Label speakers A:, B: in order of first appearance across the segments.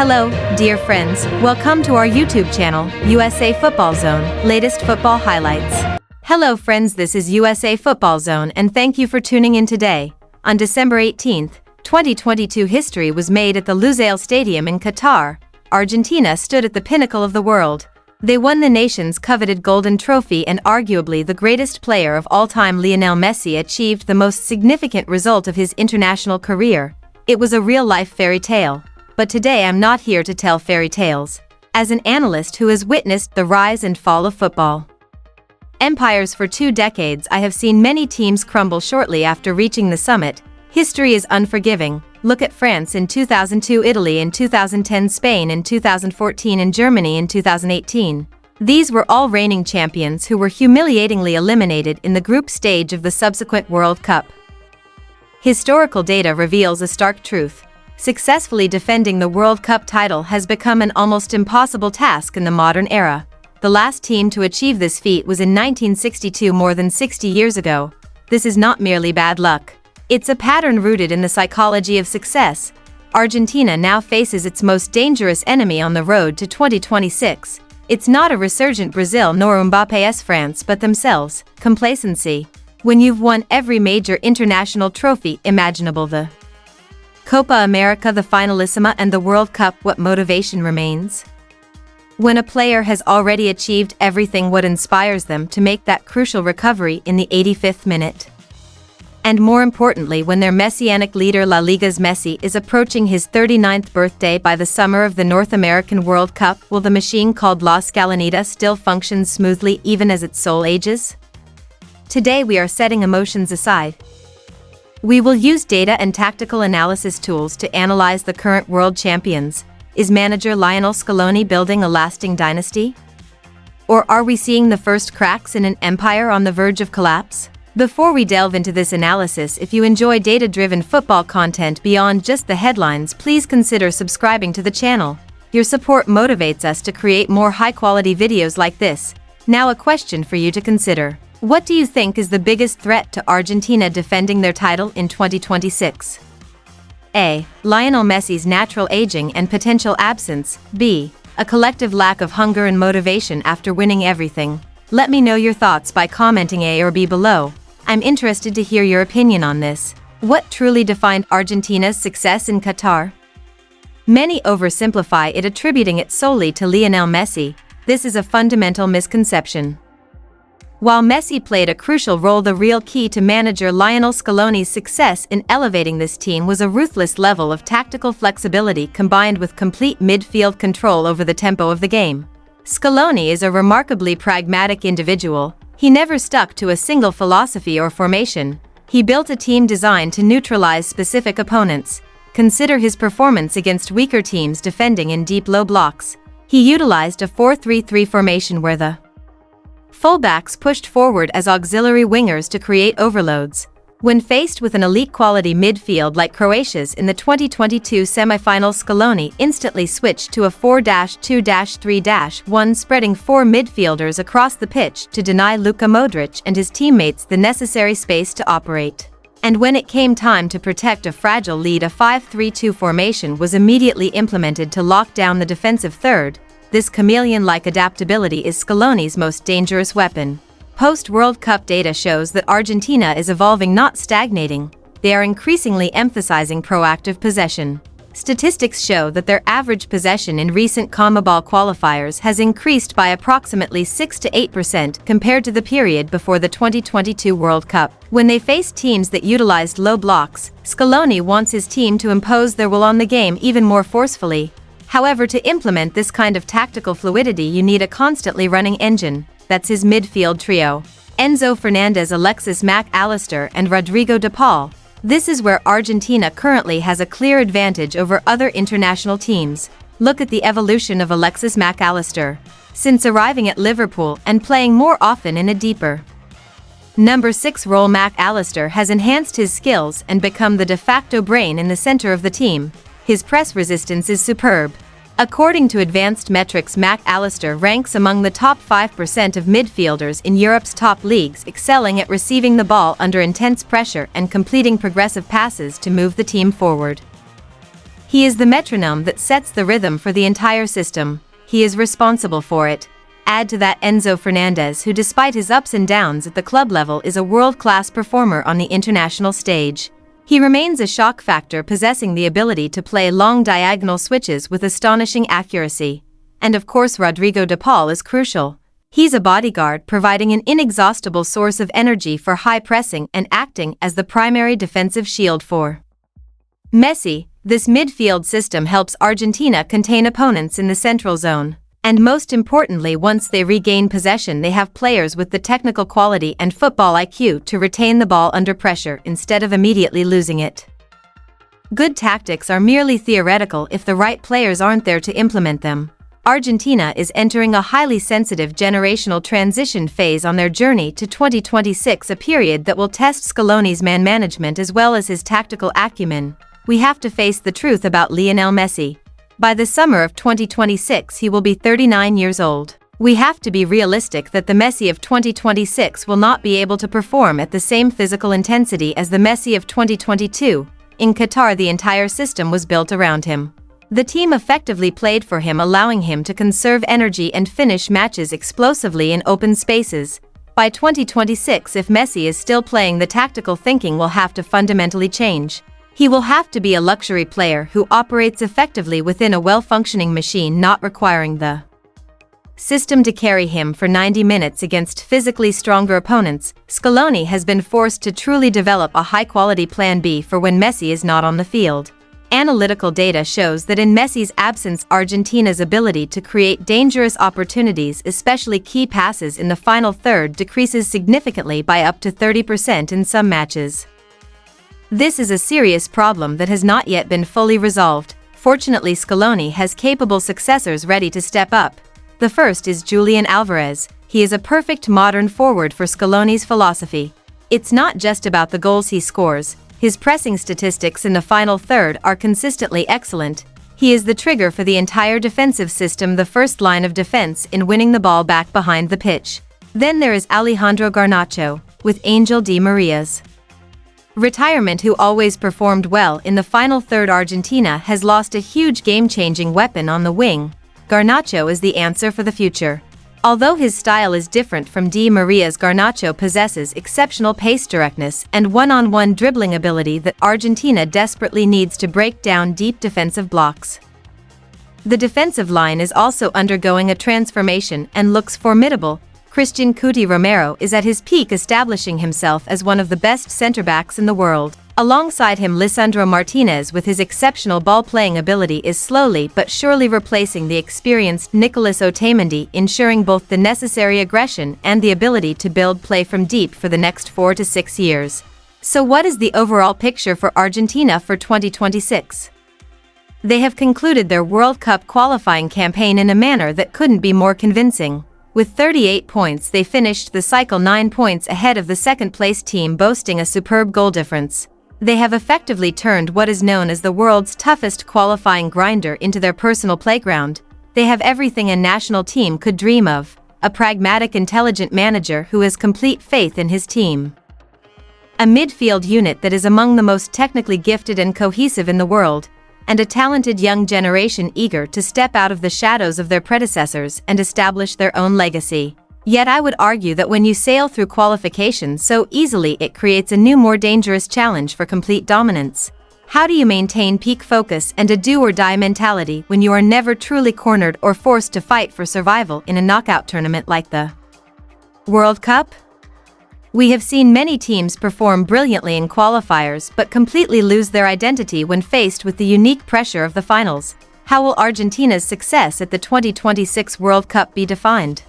A: Hello, dear friends, welcome to our YouTube channel, USAFootballZone, latest football highlights. Hello friends, this is USAFootballZone and thank you for tuning in today. On December 18th, 2022 history was made at the Lusail Stadium in Qatar. Argentina stood at the pinnacle of the world. They won the nation's coveted golden trophy and arguably the greatest player of all time, Lionel Messi, achieved the most significant result of his international career. It was a real-life fairy tale. But today I'm not here to tell fairy tales. As an analyst who has witnessed the rise and fall of football empires for 2 decades, I have seen many teams crumble shortly after reaching the summit. History is unforgiving. Look at France in 2002, Italy in 2010, Spain in 2014 and Germany in 2018. These were all reigning champions who were humiliatingly eliminated in the group stage of the subsequent World Cup. Historical data reveals a stark truth. Successfully defending the World Cup title has become an almost impossible task in the modern era. The last team to achieve this feat was in 1962, more than 60 years ago. This is not merely bad luck. It's a pattern rooted in the psychology of success. Argentina now faces its most dangerous enemy on the road to 2026. It's not a resurgent Brazil nor Mbappe's France but themselves, complacency. When you've won every major international trophy imaginable, the Copa America, the Finalissima and the World Cup, what motivation remains? When a player has already achieved everything, what inspires them to make that crucial recovery in the 85th minute? And more importantly, when their messianic leader, La Liga's Messi, is approaching his 39th birthday by the summer of the North American World Cup, will the machine called La Scaloneta still function smoothly even as its soul ages? Today we are setting emotions aside. We will use data and tactical analysis tools to analyze the current world champions. Is manager Lionel Scaloni building a lasting dynasty? Or are we seeing the first cracks in an empire on the verge of collapse? Before we delve into this analysis, if you enjoy data-driven football content beyond just the headlines, please consider subscribing to the channel. Your support motivates us to create more high-quality videos like this. Now a question for you to consider. What do you think is the biggest threat to Argentina defending their title in 2026? A. Lionel Messi's natural aging and potential absence. B. A collective lack of hunger and motivation after winning everything. Let me know your thoughts by commenting A or B below. I'm interested to hear your opinion on this. What truly defined Argentina's success in Qatar? Many oversimplify it, attributing it solely to Lionel Messi. This is a fundamental misconception. While Messi played a crucial role, the real key to manager Lionel Scaloni's success in elevating this team was a ruthless level of tactical flexibility combined with complete midfield control over the tempo of the game. Scaloni is a remarkably pragmatic individual. He never stuck to a single philosophy or formation. He built a team designed to neutralize specific opponents. Consider his performance against weaker teams defending in deep low blocks. He utilized a 4-3-3 formation where the fullbacks pushed forward as auxiliary wingers to create overloads. When faced with an elite quality midfield like Croatia's in the 2022 semifinals, Scaloni instantly switched to a 4-2-3-1, spreading 4 midfielders across the pitch to deny Luka Modric and his teammates the necessary space to operate. And when it came time to protect a fragile lead, a 5-3-2 formation was immediately implemented to lock down the defensive third. This chameleon-like adaptability is Scaloni's most dangerous weapon. Post-World Cup data shows that Argentina is evolving, not stagnating. They are increasingly emphasizing proactive possession. Statistics show that their average possession in recent CONMEBOL qualifiers has increased by approximately 6 to 8% compared to the period before the 2022 World Cup. When they faced teams that utilized low blocks, Scaloni wants his team to impose their will on the game even more forcefully. However, to implement this kind of tactical fluidity, you need a constantly running engine. That's his midfield trio: Enzo Fernandez, Alexis Mac Allister, and Rodrigo de Paul. This is where Argentina currently has a clear advantage over other international teams. Look at the evolution of Alexis Mac Allister since arriving at Liverpool and playing more often in a deeper number 6 role. Mac Allister has enhanced his skills and become the de facto brain in the center of the team. His press resistance is superb. According to advanced metrics, Mac Allister ranks among the top 5% of midfielders in Europe's top leagues, excelling at receiving the ball under intense pressure and completing progressive passes to move the team forward. He is the metronome that sets the rhythm for the entire system. He is responsible for it. Add to that Enzo Fernandez, who despite his ups and downs at the club level is a world-class performer on the international stage. He remains a shock factor, possessing the ability to play long diagonal switches with astonishing accuracy. And of course Rodrigo de Paul is crucial. He's a bodyguard, providing an inexhaustible source of energy for high pressing and acting as the primary defensive shield for Messi. This midfield system helps Argentina contain opponents in the central zone. And most importantly, once they regain possession, they have players with the technical quality and football IQ to retain the ball under pressure instead of immediately losing it. Good tactics are merely theoretical if the right players aren't there to implement them. Argentina is entering a highly sensitive generational transition phase on their journey to 2026, a period that will test Scaloni's man management as well as his tactical acumen. We have to face the truth about Lionel Messi. By the summer of 2026 he will be 39 years old. We have to be realistic that the Messi of 2026 will not be able to perform at the same physical intensity as the Messi of 2022. In Qatar, the entire system was built around him. The team effectively played for him, allowing him to conserve energy and finish matches explosively in open spaces. By 2026, if Messi is still playing, the tactical thinking will have to fundamentally change. He will have to be a luxury player who operates effectively within a well-functioning machine, not requiring the system to carry him for 90 minutes against physically stronger opponents. Scaloni has been forced to truly develop a high-quality plan B for when Messi is not on the field. Analytical data shows that in Messi's absence, Argentina's ability to create dangerous opportunities, especially key passes in the final third, decreases significantly by up to 30% in some matches. This is a serious problem that has not yet been fully resolved. Fortunately, Scaloni has capable successors ready to step up. The first is Julian Alvarez. He is a perfect modern forward for Scaloni's philosophy. It's not just about the goals he scores. His pressing statistics in the final third are consistently excellent. He is the trigger for the entire defensive system, the first line of defense in winning the ball back behind the pitch. Then there is Alejandro Garnacho, with Angel Di Maria's retirement, who always performed well in the final third. Argentina has lost a huge game-changing weapon on the wing. Garnacho is the answer for the future. Although his style is different from Di Maria's, Garnacho possesses exceptional pace, directness, and one-on-one dribbling ability that Argentina desperately needs to break down deep defensive blocks. The defensive line is also undergoing a transformation and looks formidable. Christian Cuti Romero is at his peak, establishing himself as one of the best center-backs in the world. Alongside him, Lisandro Martinez, with his exceptional ball-playing ability, is slowly but surely replacing the experienced Nicolas Otamendi, ensuring both the necessary aggression and the ability to build play from deep for the next 4 to 6 years. So what is the overall picture for Argentina for 2026? They have concluded their World Cup qualifying campaign in a manner that couldn't be more convincing. With 38 points, they finished the cycle 9 points ahead of the second-place team, boasting a superb goal difference. They have effectively turned what is known as the world's toughest qualifying grinder into their personal playground. They have everything a national team could dream of: a pragmatic, intelligent manager who has complete faith in his team, a midfield unit that is among the most technically gifted and cohesive in the world, and a talented young generation eager to step out of the shadows of their predecessors and establish their own legacy. Yet I would argue that when you sail through qualifications so easily, it creates a new, more dangerous challenge for complete dominance. How do you maintain peak focus and a do-or-die mentality when you are never truly cornered or forced to fight for survival in a knockout tournament like the World Cup? We have seen many teams perform brilliantly in qualifiers but completely lose their identity when faced with the unique pressure of the finals. How will Argentina's success at the 2026 World Cup be defined?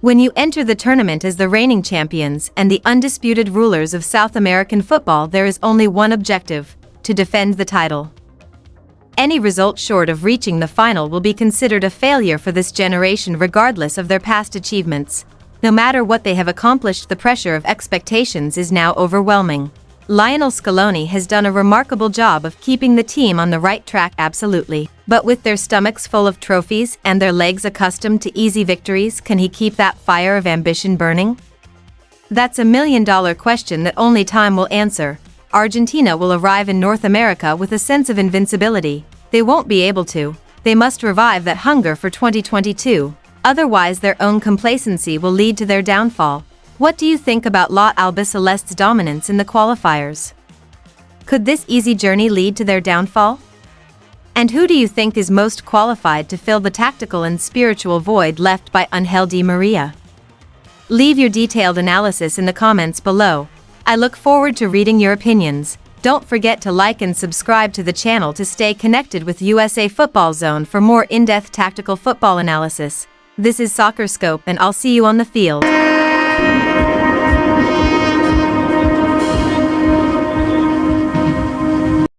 A: When you enter the tournament as the reigning champions and the undisputed rulers of South American football, there is only one objective: to defend the title. Any result short of reaching the final will be considered a failure for this generation, regardless of their past achievements. No matter what they have accomplished, the pressure of expectations is now overwhelming. Lionel Scaloni has done a remarkable job of keeping the team on the right track, absolutely. But with their stomachs full of trophies and their legs accustomed to easy victories, can he keep that fire of ambition burning? That's $1 million question that only time will answer. Argentina will arrive in North America with a sense of invincibility. They won't be able to. They must revive that hunger for 2022. Otherwise, their own complacency will lead to their downfall. What do you think about Lot Albiceleste's dominance in the qualifiers? Could this easy journey lead to their downfall? And who do you think is most qualified to fill the tactical and spiritual void left by Angel Di Maria? Leave your detailed analysis in the comments below. I look forward to reading your opinions. Don't forget to like and subscribe to the channel to stay connected with USA Football Zone for more in-depth tactical football analysis. This is Soccer Scope, and I'll see you on the field.